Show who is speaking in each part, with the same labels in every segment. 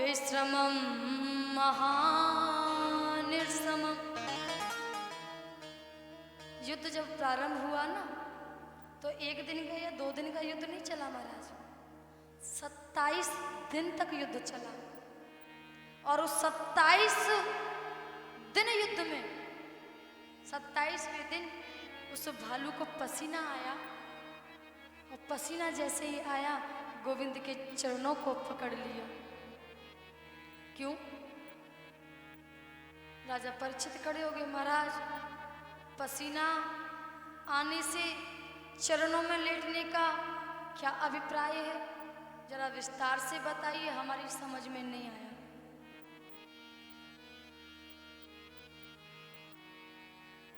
Speaker 1: विश्रमं महानिर्समम। युद्ध जब प्रारंभ हुआ ना, तो एक दिन का या 2 दिन का युद्ध नहीं चला महाराज, 27 दिन तक युद्ध चला। और उस 27 दिन युद्ध में 27वें दिन उस भालू को पसीना आया, और पसीना जैसे ही आया गोविंद के चरणों को पकड़ लिया। क्यों? राजा परीक्षित खड़े हो गए, महाराज पसीना आने से चरणों में लेटने का क्या अभिप्राय है, जरा विस्तार से बताइए, हमारी समझ में नहीं आया।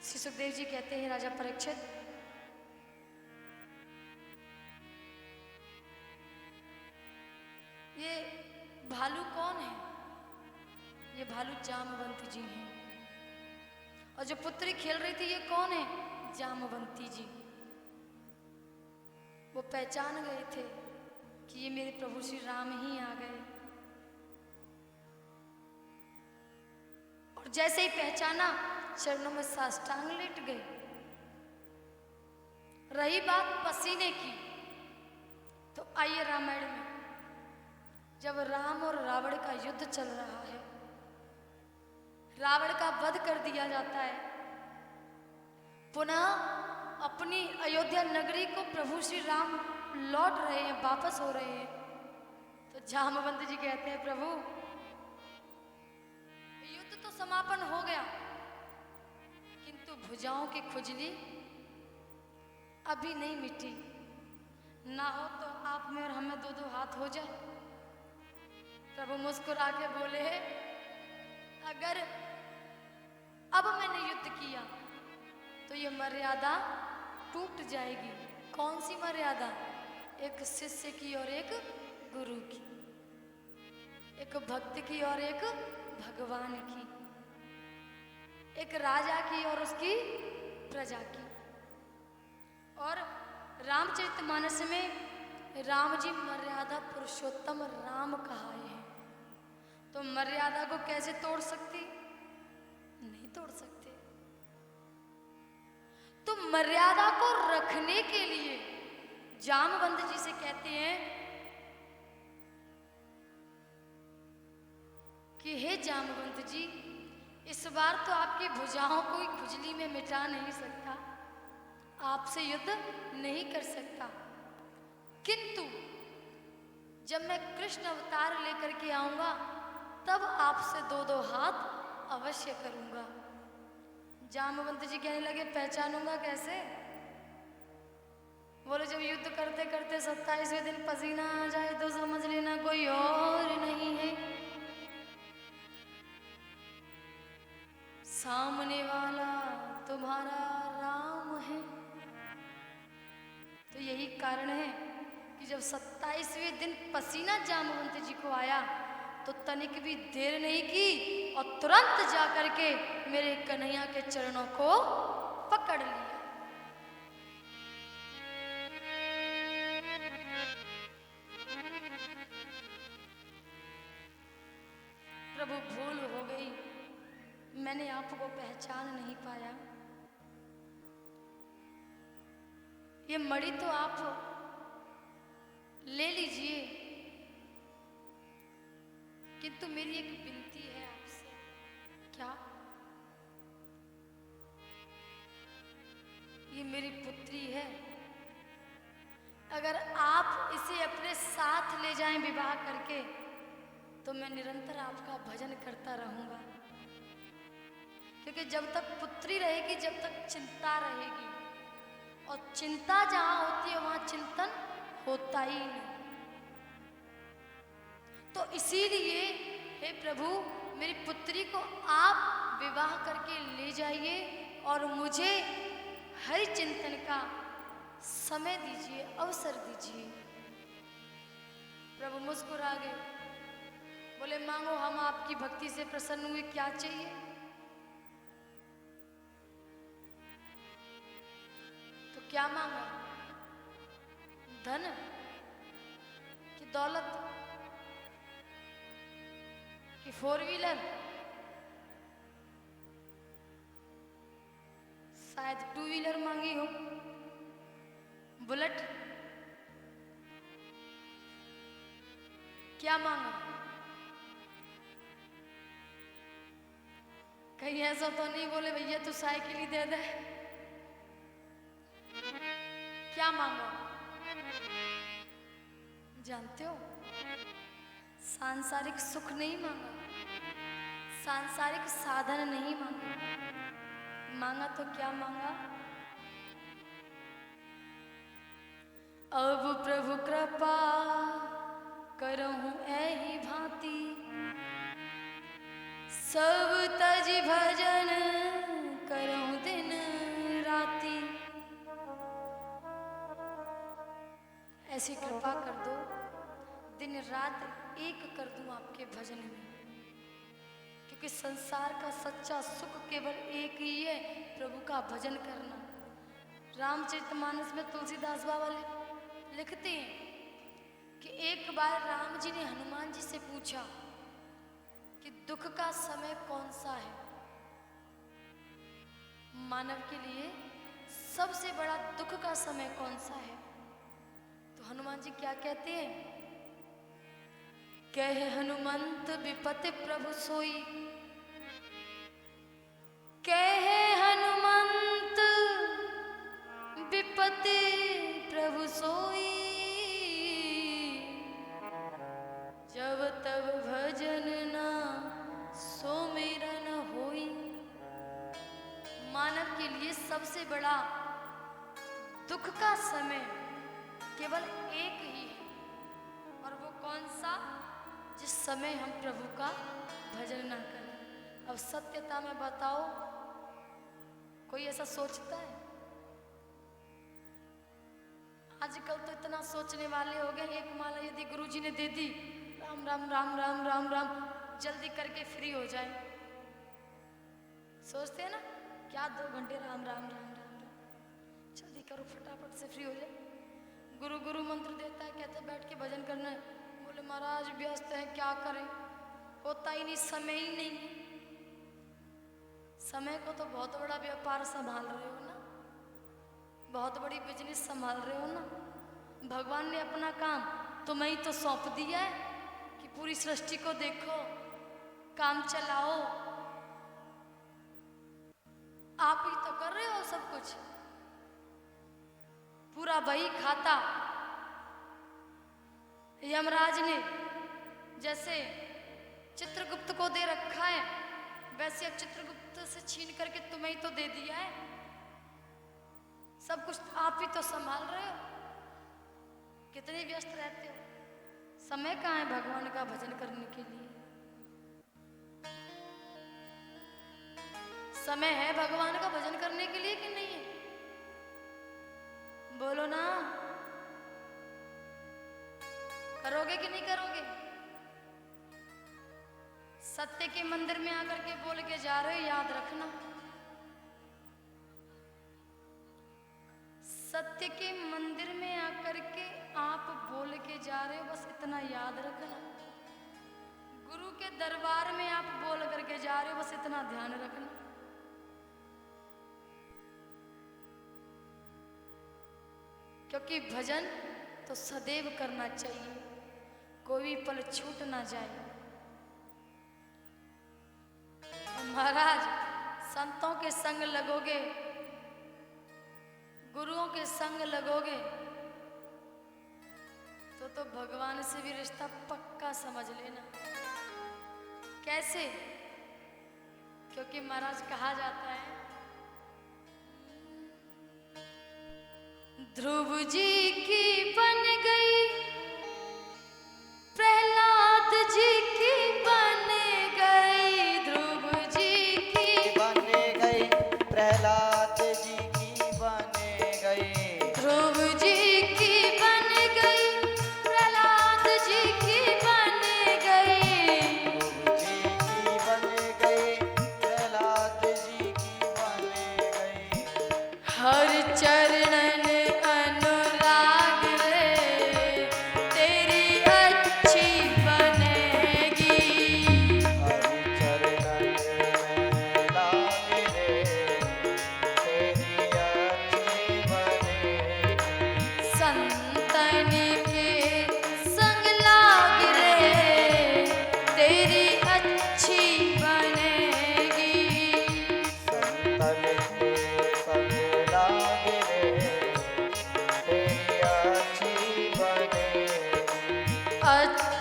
Speaker 1: श्री सुखदेव जी कहते हैं, राजा परीक्षित, ये भालू कौन है? ये भालू जामवंत जी हैं। और जो पुत्री खेल रही थी ये कौन है? जामवंती जी। वो पहचान गए थे कि ये मेरे प्रभु श्री राम ही आ गए। और जैसे ही पहचाना चरणों में साष्टांग लेट गए। रही बात पसीने की, तो आइए रामायण में जब राम और रावण का युद्ध चल रहा है, रावण का वध कर दिया जाता है, पुनः अपनी अयोध्या नगरी को प्रभु श्री राम लौट रहे हैं, वापस हो रहे हैं, तो जामवंत जी कहते हैं, प्रभु युद्ध तो समापन हो गया, किंतु भुजाओं की खुजली अभी नहीं मिटी। ना हो तो आप में और हमें 2-2 हाथ हो जाए। प्रभु मुस्कुरा के बोले, अगर अब मैंने युद्ध किया तो ये मर्यादा टूट जाएगी। कौन सी मर्यादा? एक शिष्य की और एक गुरु की, एक भक्त की और एक भगवान की, एक राजा की और उसकी प्रजा की। और रामचरितमानस में राम जी मर्यादा पुरुषोत्तम राम कहाए हैं, तो मर्यादा को कैसे तोड़ सकती? नहीं तोड़ सकते। तो मर्यादा को रखने के लिए जामवंत जी से कहते हैं कि हे जामवंत जी, इस बार तो आपकी भुजाओं को खुजली में मिटा नहीं सकता, आपसे युद्ध नहीं कर सकता, किंतु जब मैं कृष्ण अवतार लेकर के आऊंगा तब आपसे 2-2 हाथ अवश्य करूंगा। जामवंत जी कहने लगे, पहचानूंगा कैसे? बोले, जब युद्ध करते करते 27वें दिन पसीना आ जाए तो समझ लेना कोई और नहीं है, सामने वाला तुम्हारा राम है। तो यही कारण है कि जब 27वें दिन पसीना जामवंत जी को आया तो तनिक भी देर नहीं की और तुरंत जाकर के मेरे कन्हैया के चरणों को पकड़ लिया। प्रभु भूल हो गई, मैंने आपको पहचान नहीं पाया। ये मणि तो आप ले लीजिए, किंतु मेरी एक विनती है आपसे। क्या? ये मेरी पुत्री है, अगर आप इसे अपने साथ ले जाएं विवाह करके तो मैं निरंतर आपका भजन करता रहूंगा, क्योंकि जब तक पुत्री रहेगी, जब तक चिंता रहेगी, और चिंता जहां होती है वहां चिंतन होता ही नहीं। तो इसीलिए हे प्रभु, मेरी पुत्री को आप विवाह करके ले जाइए और मुझे हरि चिंतन का समय दीजिए, अवसर दीजिए। प्रभु मुस्कुरा गए, बोले, मांगो, हम आपकी भक्ति से प्रसन्न हुए, क्या चाहिए? तो क्या मांगा? धन कि दौलत? फोर व्हीलर, शायद टू व्हीलर मांगी हो, बुलेट, क्या मांगा? कहीं ऐसा तो नहीं बोले भैया तू साइकिल ही दे दे? क्या मांगा जानते हो? सांसारिक सुख नहीं मांगा, सांसारिक साधन नहीं मांगा, मांगा तो क्या मांगा? अब प्रभु कृपा करहूं ऐही भांति, सब तज भजन करहूं दिन राति। ऐसी कृपा कर दो दिन रात एक कर दूं आपके भजन में, क्योंकि संसार का सच्चा सुख केवल एक ही है, प्रभु का भजन करना। रामचरितमानस में तुलसीदास बाबा लिखते हैं कि एक बार राम जी ने हनुमान जी से पूछा कि दुख का समय कौन सा है? मानव के लिए सबसे बड़ा दुख का समय कौन सा है? तो हनुमान जी क्या कहते हैं? कहे हनुमंत विपति प्रभु सोई, कहे हनुमंत विपति प्रभु सोई, जब तब भजन ना सुमिरन होई। मानव के लिए सबसे बड़ा दुख का समय केवल एक ही है, और वो कौन सा? जिस समय हम प्रभु का भजन ना करें। अब सत्यता में बताओ, कोई ऐसा सोचता है? आजकल तो इतना सोचने वाले हो गए, एक माला यदि गुरुजी ने दे दी, राम राम राम राम राम राम, जल्दी करके फ्री हो जाए। सोचते हैं ना, क्या 2 घंटे राम राम राम राम राम, जल्दी करो फटाफट से फ्री हो जाए। गुरु गुरु मंत्र देता है, कहते बैठ के भजन करना है। बोले महाराज व्यस्त है, क्या करें, होता ही नहीं, समय ही नहीं है। समय को तो बहुत बड़ा व्यापार संभाल रहे हो ना, बहुत बड़ी बिजनेस संभाल रहे हो ना। भगवान ने अपना काम तुम्हें ही तो सौंप दिया है कि पूरी सृष्टि को देखो, काम चलाओ। आप ही तो कर रहे हो सब कुछ, पूरा बही खाता। यमराज ने जैसे चित्रगुप्त को दे रखा है, वैसे अब चित्रगुप्त से छीन करके तुम्हें ही तो दे दिया है। सब कुछ आप ही तो संभाल रहे हो। कितने व्यस्त रहते हो, समय कहाँ है भगवान का भजन करने के लिए? समय है भगवान का भजन करने के लिए कि नहीं है? बोलो ना, करोगे कि नहीं करोगे? सत्य के मंदिर में आकर के बोल के जा रहे हो, याद रखना। सत्य के मंदिर में आकर के आप बोल के जा रहे हो, बस इतना याद रखना। गुरु के दरबार में आप बोल करके जा रहे हो, बस इतना ध्यान रखना। क्योंकि भजन तो सदैव करना चाहिए, कोई भी पल छूट ना जाए। महाराज संतों के संग लगोगे, गुरुओं के संग लगोगे तो भगवान से भी रिश्ता पक्का समझ लेना। कैसे? क्योंकि महाराज कहा जाता है, ध्रुव जी की बन गई, प्रहलाद जी की बन गई, ध्रुव जी की
Speaker 2: बन गई, प्रहलाद जी की बन गई,
Speaker 1: ध्रुव जी की बन गई, प्रहलाद जी की बन गई,
Speaker 2: ध्रुव जी की बन गई, प्रहलाद जी की बन गई।
Speaker 1: हर चरणन अनुराग रे,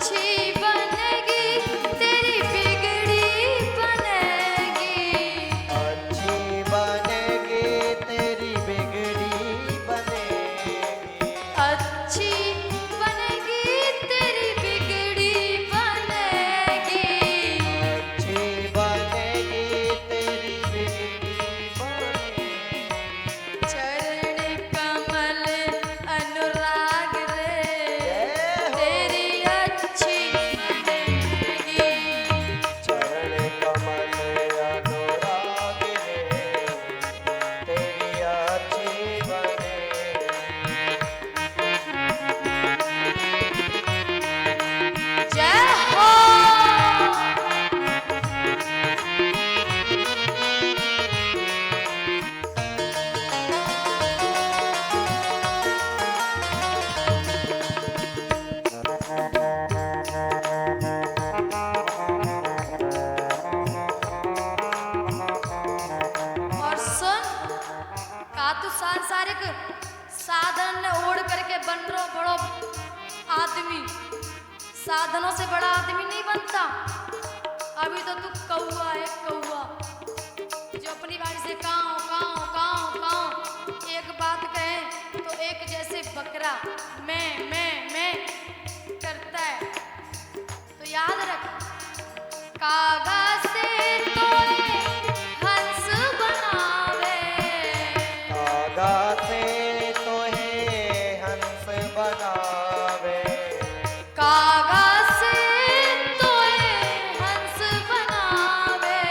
Speaker 1: अच्छी बनेगी तेरी बिगड़ी बनेगी।
Speaker 2: अच्छी बनेगी तेरी बिगड़ी बनेगी।
Speaker 1: अच्छी बनेगी तेरी बिगड़ी बनेगी।
Speaker 2: अच्छी बनेगी तेरी बिगड़ी बनेगी।
Speaker 1: चरण कमल अनुराग रे
Speaker 2: जय हो।
Speaker 1: तेरी अच्छी बनेगी।
Speaker 2: चरण कमल अनुराग रे तेरी अच्छी बनेगी।
Speaker 1: जय हो। और सुन का तू सांसारिक साधन ने ओढ़ करके बन रो बड़ो आदमी। साधनों से बड़ा आदमी नहीं बनता। अभी तो तू कौआ है, कौआ जो अपनी बारी से काऊ काऊ काऊ काऊ एक बात कहे तो एक जैसे बकरा मैं करता है। तो याद रख कागज से तोड़े हंस बनावे।
Speaker 2: कागा से तोहे हंस बनावे।
Speaker 1: कागज से तोड़े हंस बनावे।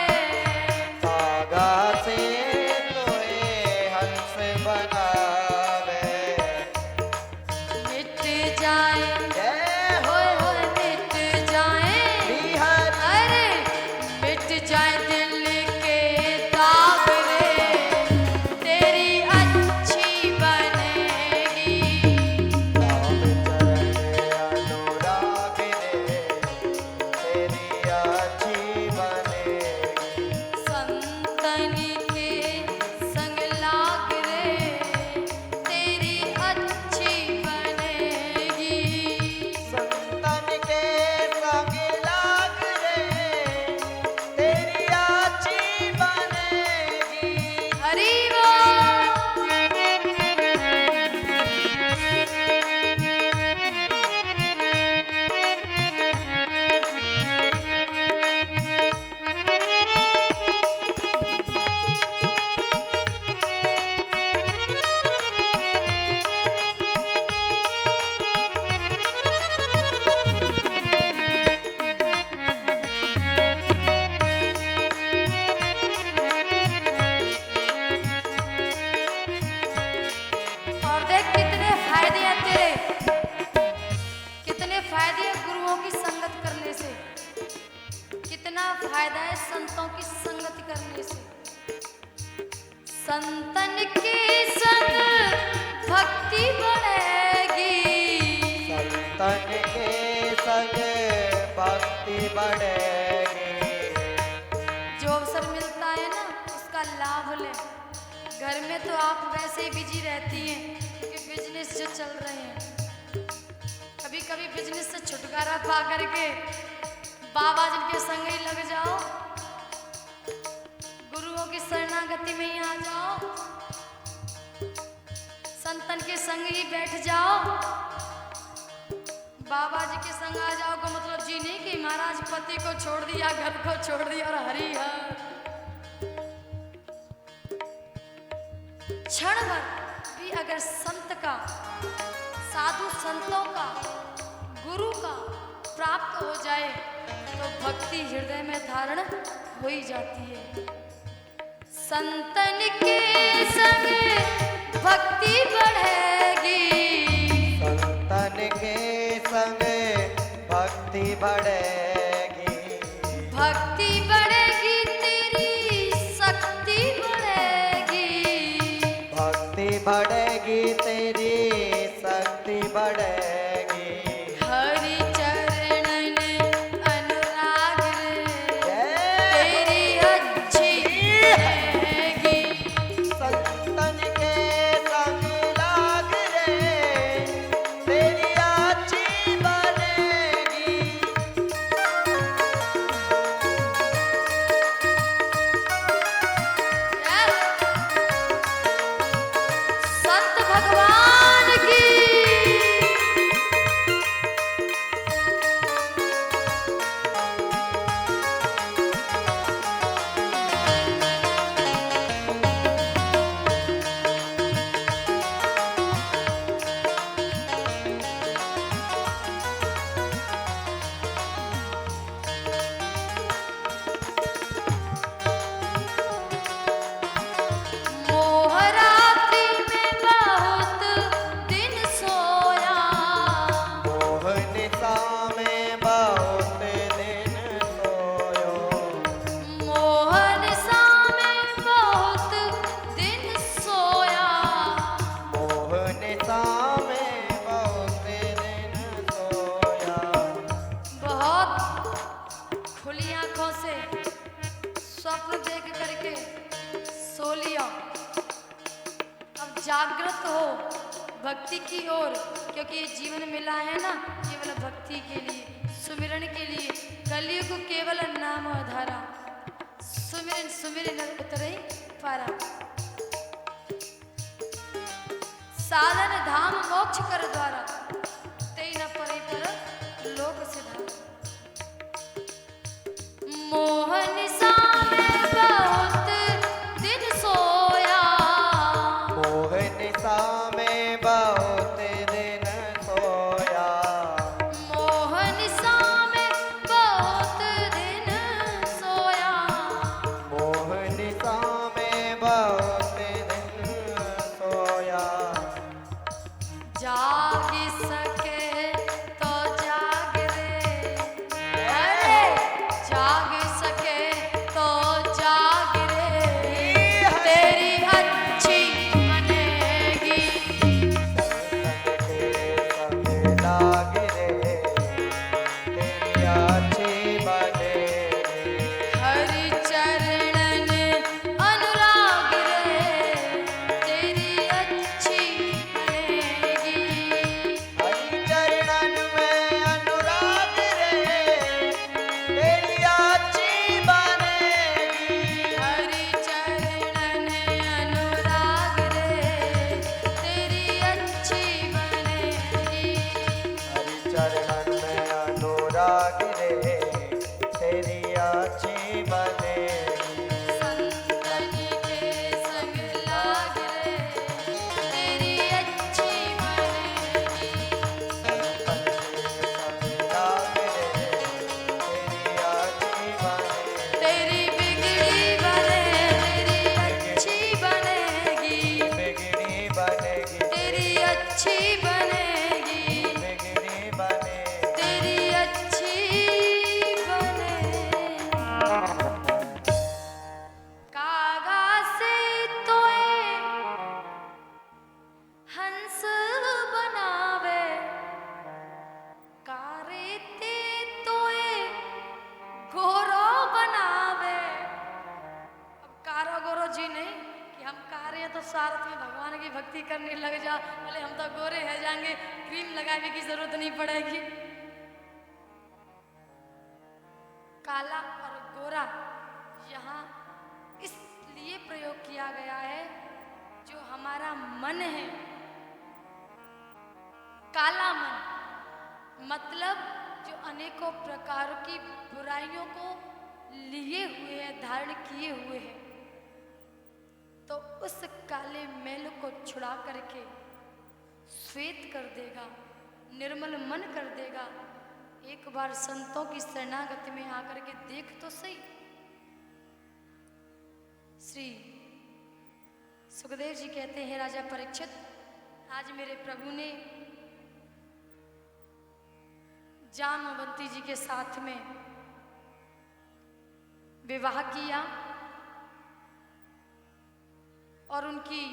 Speaker 2: कागा से तोहे हंस बनावे।
Speaker 1: मिट जाए
Speaker 2: जय हो।
Speaker 1: होए होए मिट जाए।
Speaker 2: बिहार
Speaker 1: अरे मिट जाए दिल के दाग रे तेरी अच्छी बनेगी।
Speaker 2: राम चरण अनुराग रे तेरी अच्छी बनेगी।
Speaker 1: संतन के संग लाग रे तेरी अच्छी बनेगी।
Speaker 2: संतन के संग लाग रे तेरी अच्छी बनेगी।
Speaker 1: हरि बोल। और देख कितने फायदे हैं तेरे, कितने फायदे हैं गुरुओं की संगत करने से, कितना फायदा है संतों की संगति करने से। संतन के संग भक्ति बढ़ेगी।
Speaker 2: संतन के संग भक्ति बढ़ेगी।
Speaker 1: जो अवसर मिलता है ना उसका लाभ ले। घर में तो आप वैसे ही बिजी रहती हैं क्योंकि बिजनेस जो चल रहे हैं। कभी कभी बिजनेस से छुटकारा पा करके बाबा जिनके संग ही लग जाओ, गुरुओं की शरणागति में ही आ जाओ, संतन के संग ही बैठ जाओ, बाबा जी के संग आ जाओ। का मतलब जी नहीं कि महाराज पति को छोड़ दिया, घर को छोड़ दिया और हरि हर। क्षण भर भी अगर संत का, साधु संतों का, गुरु का प्राप्त हो जाए तो भक्ति हृदय में धारण हो ही जाती है। संतन के संग भक्ति बढ़ेगी।
Speaker 2: संतन के संग भक्ति बढ़ेगी।
Speaker 1: भक्ति बढ़ेगी तेरी शक्ति बढ़ेगी।
Speaker 2: भक्ति बढ़ेगी तेरी शक्ति बढ़ेगी।
Speaker 1: हरि चरणन अनुराग रे
Speaker 2: जय
Speaker 1: तेरी अच्छी बनेगी।
Speaker 2: संतन के संग लाग रे तेरी अच्छी बनेगी।
Speaker 1: स्वप्न देख करके सो लिया। अब जागृत हो भक्ति की ओर, क्योंकि ये जीवन मिला है ना केवल भक्ति के लिए, सुमिरन के लिए। कलयुग केवल नाम आधारा, सुमिरन सुमिरन उतरे पारा। साधन धाम मोक्ष कर द्वारा, तेई न परे पर लोक सिधारा। मोहन सामे बहुत दिन सोया,
Speaker 2: मोहन सा में बहुत दिन सोया,
Speaker 1: मोहन सामे बहुत दिन सोया।
Speaker 2: मोहन सा में बहुत दिन सोया।
Speaker 1: जाग सके तो जाग रे, अरे जाग सके तो जाग रे, तेरी अच्छी बनेगी।
Speaker 2: संग के संग लाग रे, तेरी अच्छी बनेगी।
Speaker 1: हरि चरणन अनुराग रे, तेरी अच्छी बनेगी।
Speaker 2: हरि चरणन में अनुराग रे, तेरी अच्छी बनेगी।
Speaker 1: हरि चरणन अनुराग रे, तेरी अच्छी बनेगी।
Speaker 2: हरि चरणन में अनुराग रे, तेरी अच्छी बनेगी।
Speaker 1: संतन के संग लाग रे, तेरी अच्छी बनेगी।
Speaker 2: संतन के संग लाग रे, तेरी अच्छी बनेगी।
Speaker 1: तेरी बिगड़ी बने, तेरी अच्छी बनेगी।
Speaker 2: बिगड़ी बनेगी,
Speaker 1: तेरी अच्छी बनेगी,
Speaker 2: बिगड़ी बनेगी।
Speaker 1: तेरी अच्छी बनेगी। कागा से तोए हंस बनावे, कारेते तोए गोरो बनावे। अब कारो गोरो जी नहीं कि हम कारे हैं तो सारथ में भगवान की भक्ति करने लग जा, बोले हम तो गोरे है जाएंगे, क्रीम लगाने की जरूरत नहीं पड़ेगी। काला और गोरा यहाँ इसलिए प्रयोग किया गया है, जो हमारा मन है, काला मन मतलब जो अनेकों प्रकार की बुराइयों को लिए हुए है, धारण किए हुए है, तो उस काले मैल को छुड़ा करके श्वेत कर देगा, निर्मल मन कर देगा। एक बार संतों की शरणागति में आकर के देख तो सही। श्री सुखदेव जी कहते हैं, राजा परीक्षित, आज मेरे प्रभु ने जामवंती जी के साथ में विवाह किया और उनकी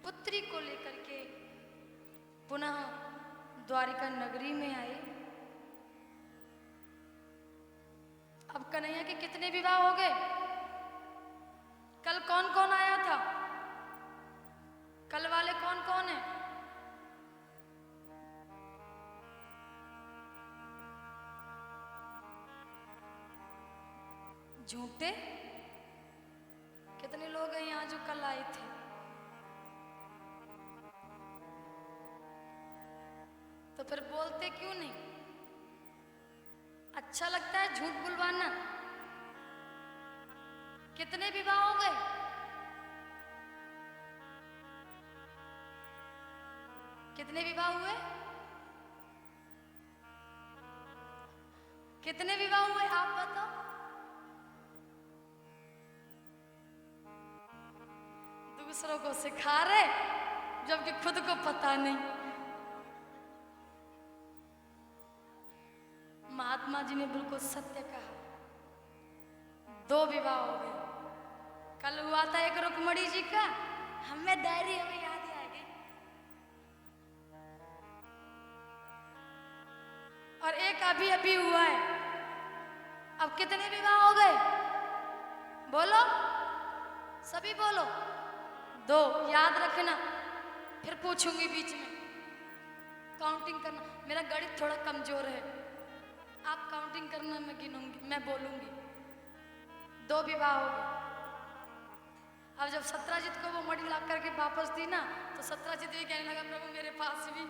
Speaker 1: पुत्री को लेकर के पुनः द्वारिका नगरी में आए। अब कन्हैया के कितने विवाह हो गए? कल कौन कौन आया था? कल वाले कौन कौन है? झूठे कितने लोग हैं यहाँ जो कल आए थे? तो फिर बोलते क्यों नहीं? अच्छा लगता है झूठ बुलवाना? कितने विवाह हो गए? कितने विवाह हुए? कितने विवाह हुए आप बताओ? दूसरों को सिखा रहे जबकि खुद को पता नहीं। महात्मा जी ने बिल्कुल सत्य कहा, 2 विवाह हो गए। कल हुआ था एक रुक्मणी जी का, हमें डायरी हमें याद आ गई, और एक अभी अभी हुआ है। अब कितने विवाह हो गए? बोलो, सभी बोलो। 2 याद रखना, फिर पूछूंगी बीच में। काउंटिंग करना, मेरा गणित थोड़ा कमजोर है, आप काउंटिंग करना, मैं गिनूंगी, मैं बोलूंगी। 2 विवाह हो गए। अब जब सत्राजित को वो मणि ला करके वापस दी ना, तो सत्राजित भी कहने लगा प्रभु मेरे पास भी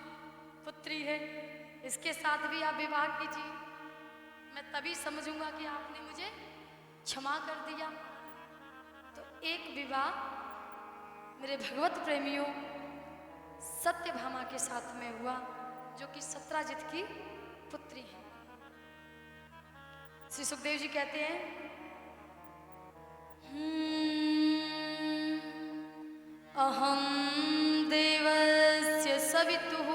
Speaker 1: पुत्री है, इसके साथ भी आप विवाह कीजिए, मैं तभी समझूंगा कि आपने मुझे क्षमा कर दिया। तो एक विवाह मेरे भगवत प्रेमियों सत्यभामा के साथ में हुआ, जो कि सत्राजित की पुत्री है। श्री सुखदेव जी कहते हैं, अहम देवस्य सवितुः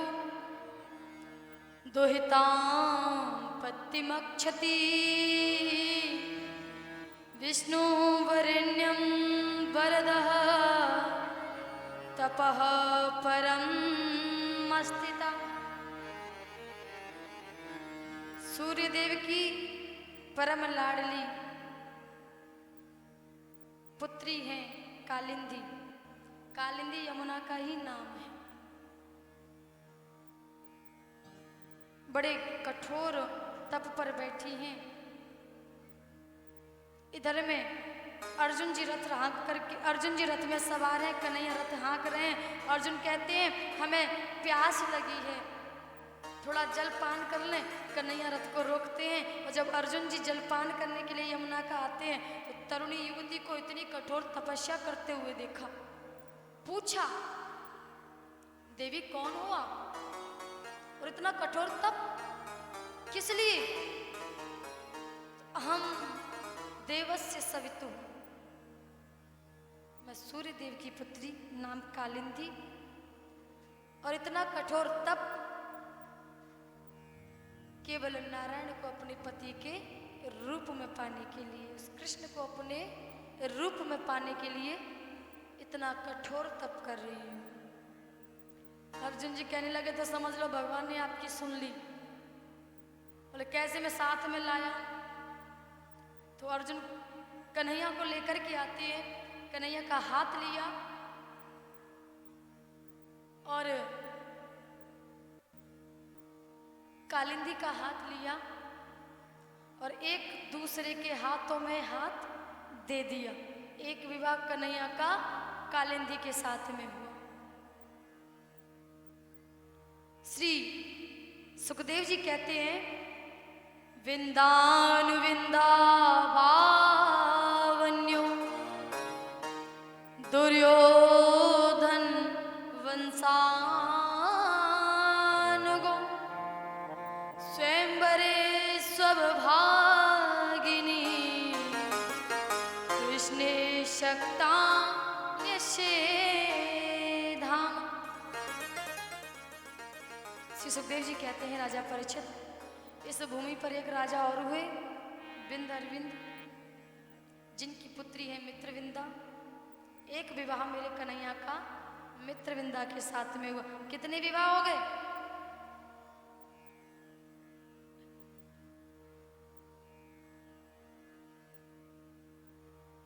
Speaker 1: दुहितां पत्तिमक्षति विष्णुवरेण्यं वरदः तपः परम स्थिता। सूर्यदेव की परम लाडली पुत्री है कालिंदी। कालिंदी यमुना का ही नाम है। बड़े कठोर तप पर बैठी हैं। इधर में अर्जुन जी रथ हाँक करके, अर्जुन जी रथ में सवार है, कन्हैया रथ हाँक रहे हैं। अर्जुन कहते हैं हमें प्यास लगी है, थोड़ा जलपान कर लें। कन्हैया रथ को रोकते हैं, और जब अर्जुन जी जलपान करने के लिए यमुना का आते हैं, तो तरुणी युवती को इतनी कठोर तपस्या करते हुए देखा। पूछा, देवी कौन हो आप, और इतना कठोर तप किस लिए? हम देवस्य सवितु, मैं सूर्य देव की पुत्री, नाम कालिंदी, और इतना कठोर तप केवल नारायण को अपने पति के रूप में पाने के लिए, उस कृष्ण को अपने रूप में पाने के लिए इतना कठोर तप कर रही हूँ। अर्जुन जी कहने लगे तो समझ लो भगवान ने आपकी सुन ली। बोले कैसे मैं साथ में लाया? तो अर्जुन कन्हैया को लेकर के आते हैं, कन्हैया का हाथ लिया और कालिंदी का हाथ लिया, और एक दूसरे के हाथों में हाथ दे दिया। एक विवाह कन्हैया का कालिंदी के साथ में हुआ। श्री सुखदेव जी कहते हैं, विंदानु विंदावावन्यो दुर्योधन वंशानुगो स्वयंवरे स्वभागिनी कृष्णे शक्ता धाम। श्री सुखदेव जी कहते हैं, राजा परीक्षित, इस भूमि पर एक राजा और हुए, विंद अरविंद, जिनकी पुत्री है मित्रविंदा। एक विवाह मेरे कन्हैया का मित्रविंदा के साथ में हुआ। कितने विवाह हो गए?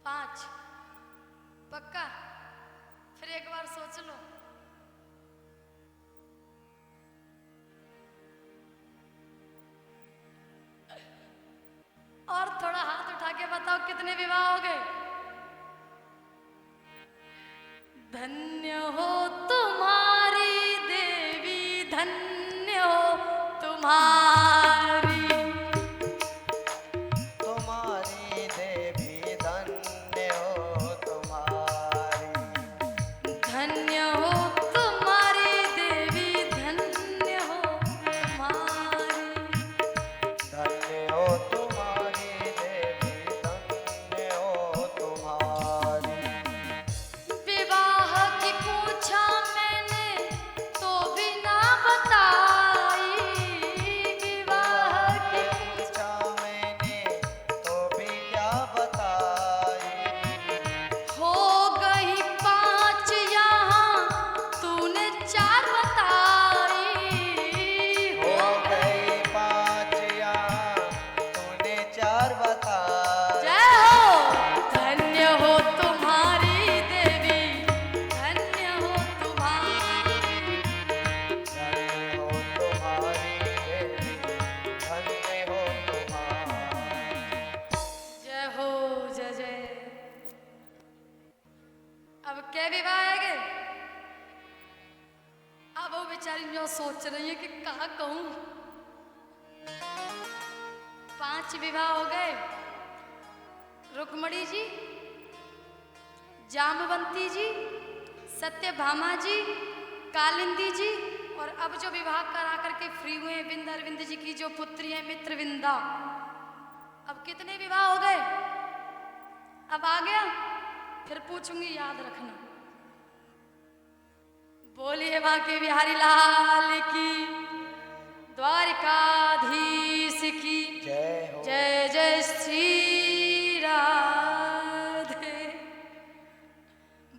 Speaker 1: 5। पक्का? फिर एक बार सोच लो। और थोड़ा हाथ उठा के बताओ कितने विवाह हो गए? धन्य हो तुम्हारी देवी, धन्य हो तुम्हारी,
Speaker 2: तुम्हारी देवी धन्य हो तुम्हारी,
Speaker 1: धन्य हो तुम्हारी देवी, धन्य हो तुम्हारी,
Speaker 2: धन्य हो तुम्हारी देवी धन्य हो तुम्हारी।
Speaker 1: विवाह की पूछा कै विवाह आएंगे? अब वो बेचारी जो सोच रही है कि कहा कहूं। 5 विवाह हो गए। रुक्मणी जी, जामवंती जी, सत्यभामा जी, कालिंदी जी, और अब जो विवाह करा करके फ्री हुए हैं विंध्य अरविंद जी की जो पुत्री है मित्रविंदा। अब कितने विवाह हो गए? अब आ गया, फिर पूछूंगी, याद रखना। बोलिए बांके बिहारी लाल की, द्वारिकाधीश की
Speaker 2: जय हो।
Speaker 1: जय जय श्री राधे।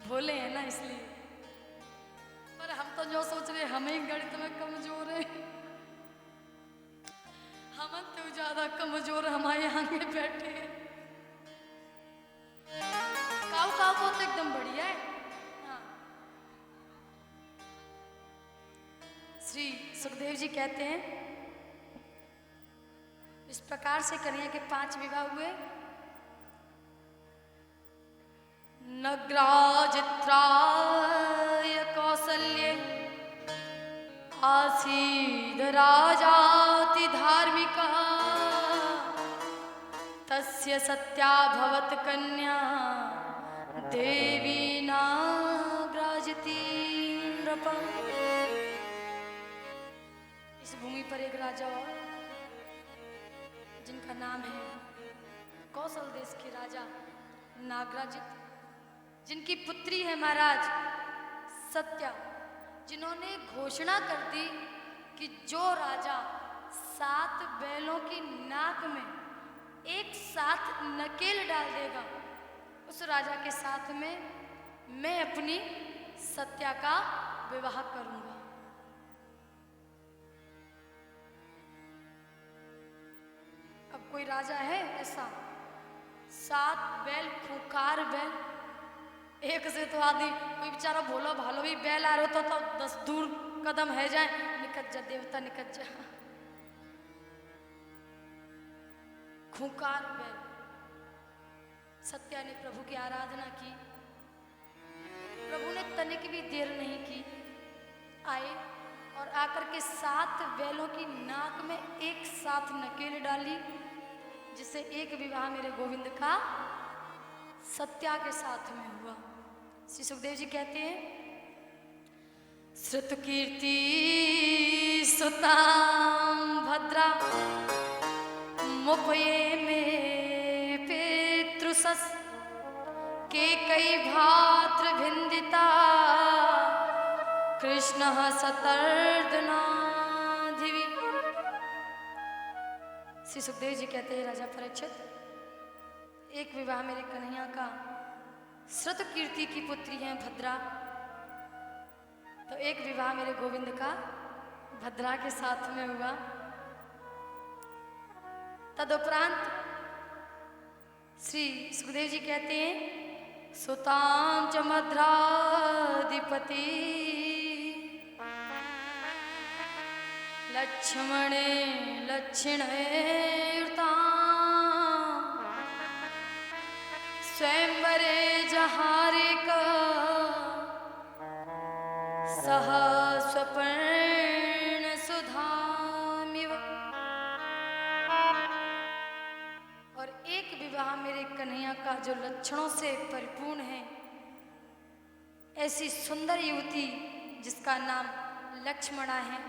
Speaker 1: भोले हैं ना इसलिए, पर हम तो जो सोच रहे हम ही गणित में कमजोर है। हम तो ज्यादा कमजोर हमारे आगे बैठे हैं। काऊ काऊ को तो एकदम बढ़िया है। हाँ। श्री सुखदेव जी कहते हैं इस प्रकार से करिए कि 5 विवाह हुए। नग्राजित्राय कौसल्ये आसीद राजाति धार्मिका तस्य सत्याभवत् कन्या देवी नाग्राजति नृपा। इस भूमि पर एक राजा और जिनका नाम है कौशल देश के राजा नागराजित, जिनकी पुत्री है महाराज सत्या, जिन्होंने घोषणा कर दी कि जो राजा 7 बैलों की नाक में एक साथ नकेल डाल देगा उस राजा के साथ में मैं अपनी सत्या का विवाह करूंगा। अब कोई राजा है ऐसा? 7 बैल, खूंखार बैल, एक से तो आदि कोई बेचारा भोला भालो भी बैल आ रहे तो 10 दूर कदम है जाए, निकट जा देवता निकट जा। खूंखार बैल। सत्या ने प्रभु की आराधना की, प्रभु ने तनिक भी देर नहीं की, आए और आकर के 7 बैलों की नाक में एक साथ नकेल डाली, जिससे एक विवाह मेरे गोविंद का सत्या के साथ में हुआ। श्री सुखदेव जी कहते हैं श्रुत कीर्ति सुताम भद्रा मुपये में पितृसस के कई भात्र भिंदिता कृष्ण सतर्दना धिवी। श्री सुखदेव जी कहते हैं राजा परीक्षित, एक विवाह मेरे कन्हैया का श्रुत कीर्ति की पुत्री है भद्रा, तो एक विवाह मेरे गोविंद का भद्रा के साथ में हुआ। तदुपरांत श्री सुखदेव जी कहते हैं सुताम च मद्राधिपति लक्ष्मणे लक्षिणेर्तां स्वयंवरे जहारे का सह स्वपर्ण सुधामिव। और एक विवाह मेरे कन्हैया का जो लक्षणों से परिपूर्ण है, ऐसी सुंदर युवती जिसका नाम लक्ष्मणा है,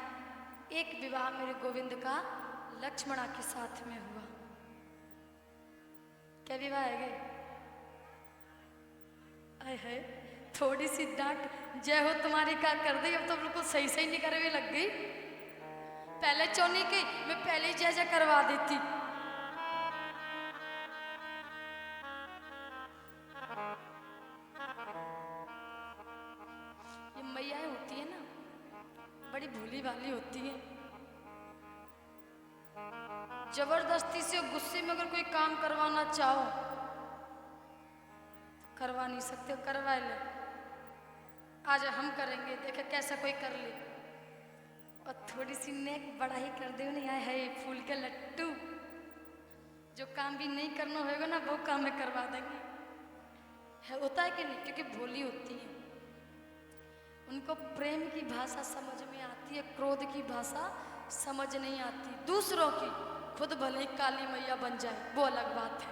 Speaker 1: एक विवाह मेरे गोविंद का लक्ष्मणा के साथ में हुआ। क्या विवाह है गए? आए है थोड़ी सी डांट जय हो तुम्हारी का कर दी, अब तो बिल्कुल सही सही नहीं करवे लग गई। पहले चौनी की मैं पहले ही जय जय करवा देती। ये मैयाएं होती है ना, बड़ी भोली भाली होती है। जबरदस्ती से गुस्से में अगर कोई काम करवाना चाहो करवा नहीं सकते, करवा ले। आज हम करेंगे, देखे कैसा कोई कर ले। और थोड़ी सी नेक बड़ा ही कर दे, नहीं आए है फूल के लट्टू, जो काम भी नहीं करना होगा ना वो काम में करवा देंगे। है होता है कि नहीं? क्योंकि भोली होती है। उनको प्रेम की भाषा समझ में आती है, क्रोध की भाषा समझ नहीं आती। दूसरों की, खुद भले ही काली मैया बन जाए वो अलग बात है।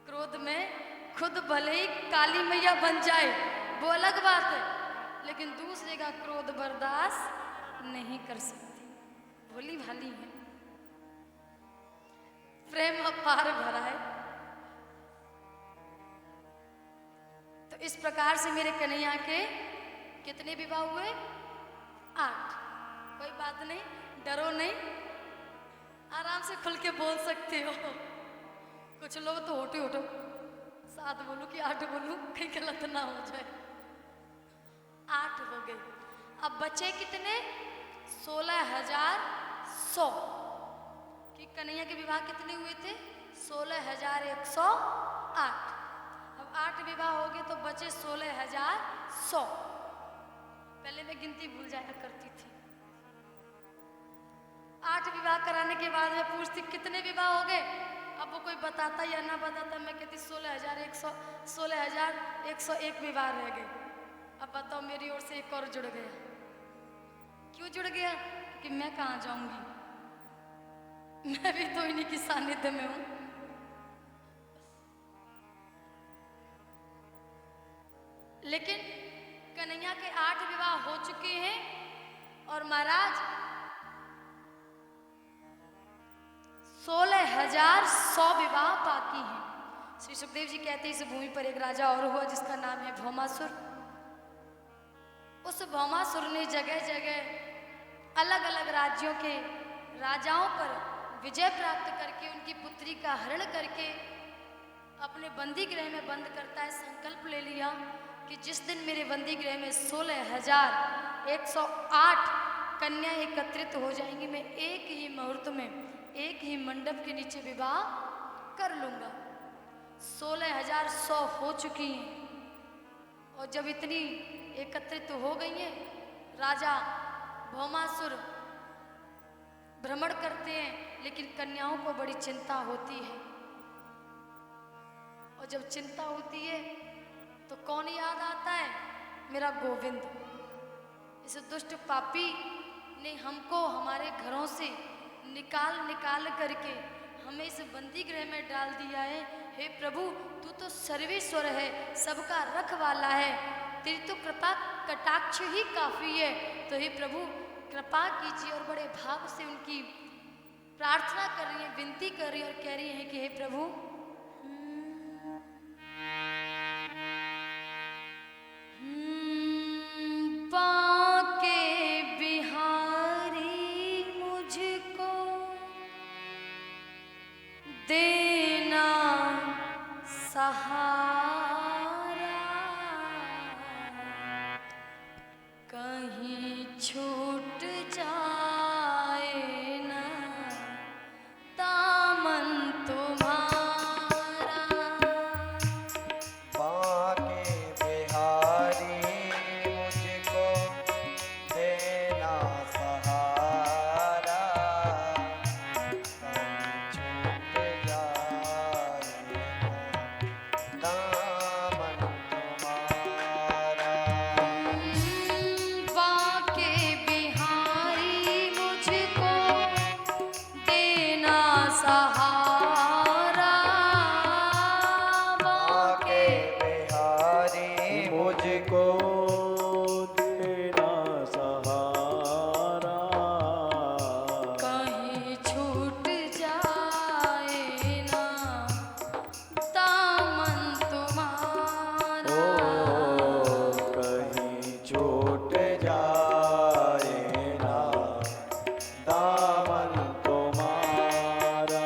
Speaker 1: क्रोध में खुद भले ही काली मैया बन जाए वो अलग बात है, लेकिन दूसरे का क्रोध बर्दाश्त नहीं कर सकती। भोली भाली है, प्रेम अपार भरा है। तो इस प्रकार से मेरे कन्हैया के कितने विवाह हुए? 8। कोई बात नहीं, डरो नहीं, आराम से खुल के बोल सकते हो। कुछ लोग तो होटो होटो 7 बोलूं कि 8 बोलूं, कहीं गलत ना हो जाए। 8 हो गए। अब बचे कितने? 16,100। कि कन्हैया के विवाह कितने हुए थे? 16,108। अब 8 विवाह हो गए तो बचे 16,100। पहले मैं गिनती भूल जाया करती थी। 8 विवाह कराने के बाद मैं पूछती कितने विवाह हो गए, अब वो कोई बताता या ना बताता, मैं कहती 16,101 विवाह रह गए। अब बताओ, मेरी ओर से एक और जुड़ गया। क्यों जुड़ गया? कि मैं कहाँ जाऊंगी, मैं भी तो इन्हीं की सानिध्य में हूं। लेकिन कन्हैया के 8 विवाह हो चुके हैं और महाराज 16,100 विवाह बाकी हैं। श्री सुखदेव जी कहते हैं इस भूमि पर एक राजा और हुआ जिसका नाम है भौमासुर। उस भौमासुर ने जगह जगह अलग अलग राज्यों के राजाओं पर विजय प्राप्त करके उनकी पुत्री का हरण करके अपने बंदी गृह में बंद करता है। संकल्प ले लिया कि जिस दिन मेरे बंदी गृह में 16,108 कन्या एकत्रित हो जाएंगी, मैं एक ही मुहूर्त में एक ही मंडप के नीचे विवाह कर लूंगा। 16,100 हो चुकी हैं और जब इतनी एकत्रित हो गई हैं, राजा भौमासुर भ्रमण करते हैं, लेकिन कन्याओं को बड़ी चिंता होती है। और जब चिंता होती है तो कौन याद आता है? मेरा गोविंद। इस दुष्ट पापी ने हमको हमारे घरों से निकाल करके हमें इस बंदी गृह में डाल दिया है। हे प्रभु, तू तो सर्वेश्वर है, सबका रखवाला है, तेरी तो कृपा कटाक्ष ही काफी है। तो हे प्रभु कृपा कीजिए। और बड़े भाव से उनकी प्रार्थना कर रही है, विनती कर रही है और कह रही है कि हे प्रभु बांके बिहारी मुझको देना सहारा, कहीं छूट जाए ना दामन तुम्हारा।
Speaker 2: बांके बिहारी मुझको देना सहारा, कहीं छूट जाए ना दामन तुम्हारा।
Speaker 1: बांके बिहारी मुझको देना सहारा,
Speaker 2: बांके बिहारी मुझको
Speaker 3: देना सहारा,
Speaker 1: कहीं छूट जाए ना दामन तुम्हारा।
Speaker 3: कहीं छूट जाए ना दामन तुम्हारा।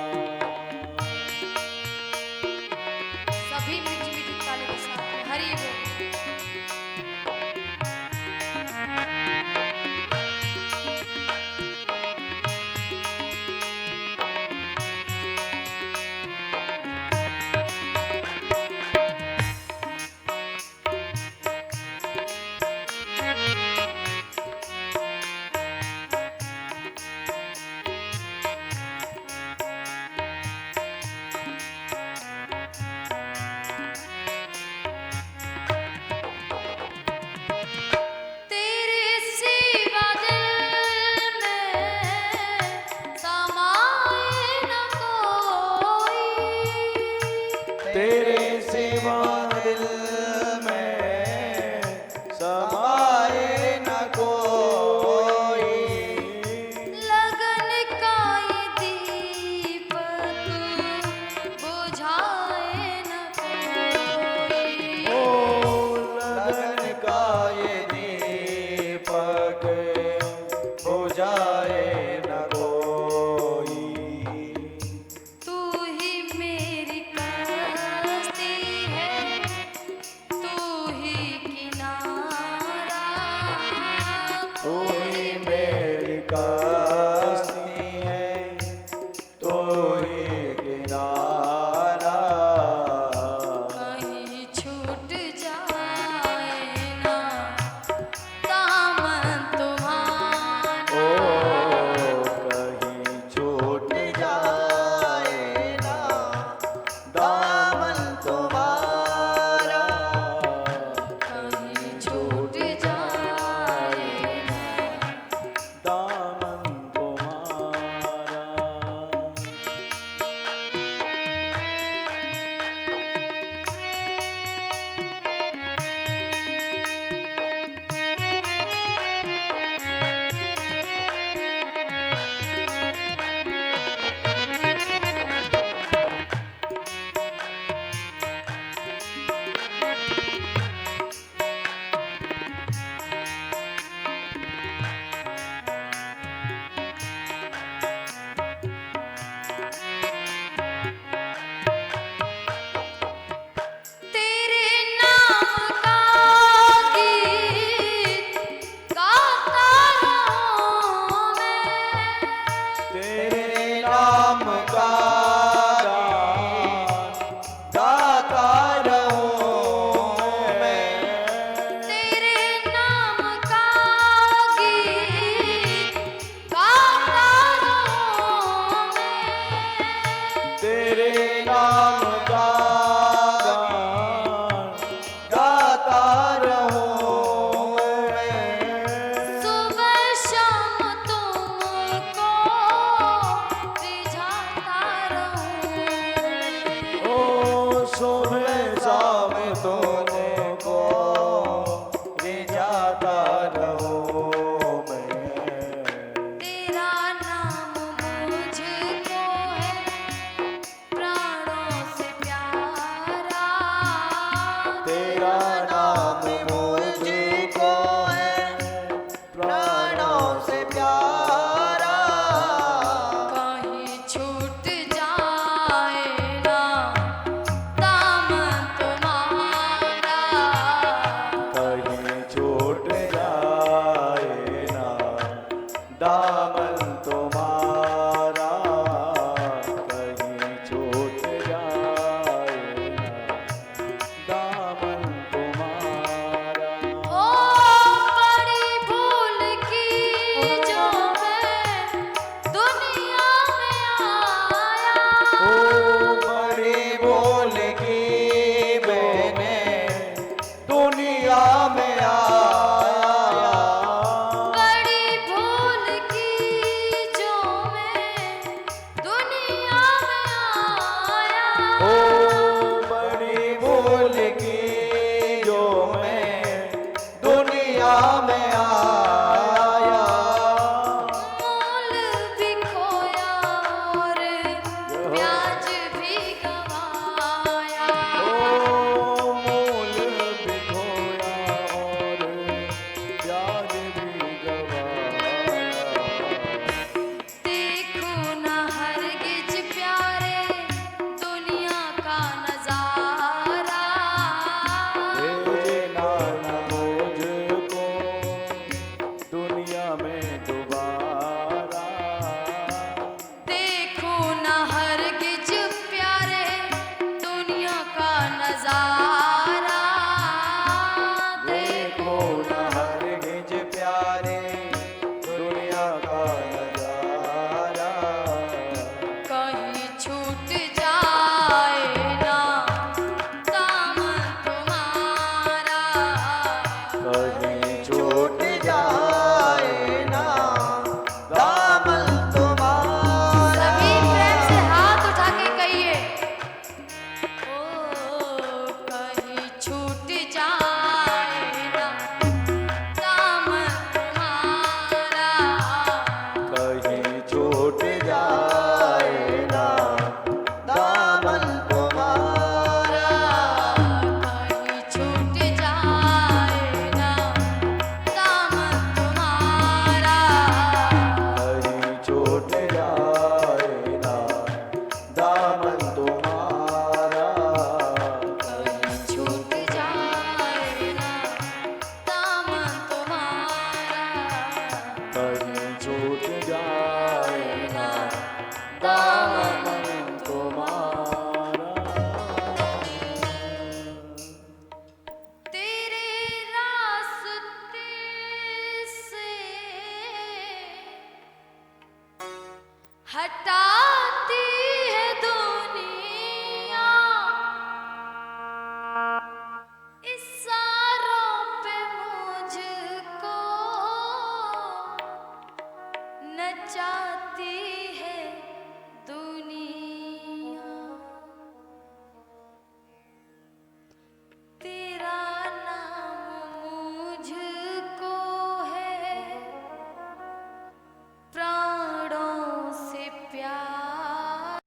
Speaker 3: दिल में समाए न कोई।
Speaker 1: लगन का ये दीपक बुझाए न कोई।
Speaker 3: ओ लगन का ये दीपक बुझाए न कोई।
Speaker 1: तू ही मेरी कश्ती है, तू ही किनारा,
Speaker 3: तू ही मेरी कश्ती है, तू ही किनारा।
Speaker 1: कहीं छूट जाए ना दामन तुम्हारा।
Speaker 3: ओ कहीं छूट जाए ना दामन तुम्हारा।
Speaker 1: कहीं छूट जाए
Speaker 3: दामन तुम्हारा।
Speaker 1: तेरे नाम का गीत गाता रहूं मैं।
Speaker 3: तेरे नाम का गान गाता रहूं मैं।
Speaker 1: तेरे नाम का गीत गाता रहूं मैं।
Speaker 3: तेरे नाम का गान गाता रहूं मैं।
Speaker 1: सुबह शाम तुमको रिझाता रहूं मैं।
Speaker 3: ओ सुबह शाम तुमको रिझाता रहूं मैं।
Speaker 1: तेरा नाम मुझको है प्राणों
Speaker 3: दामन तुम्हारा।
Speaker 1: तेरे रास्ते से हटाती है दुनिया, इशारों पे मुझको नचाती है दुनिया। तेरा नाम मुझको है प्राणों से प्यार,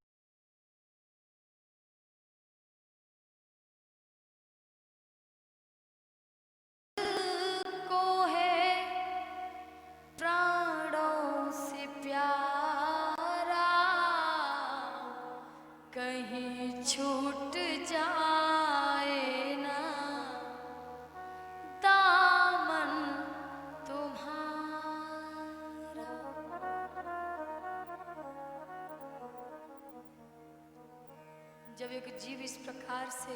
Speaker 1: को है प्राणों से प्यारा, कहीं छूट जाए ना दामन तुम्हारा। जब एक जीव इस प्रकार से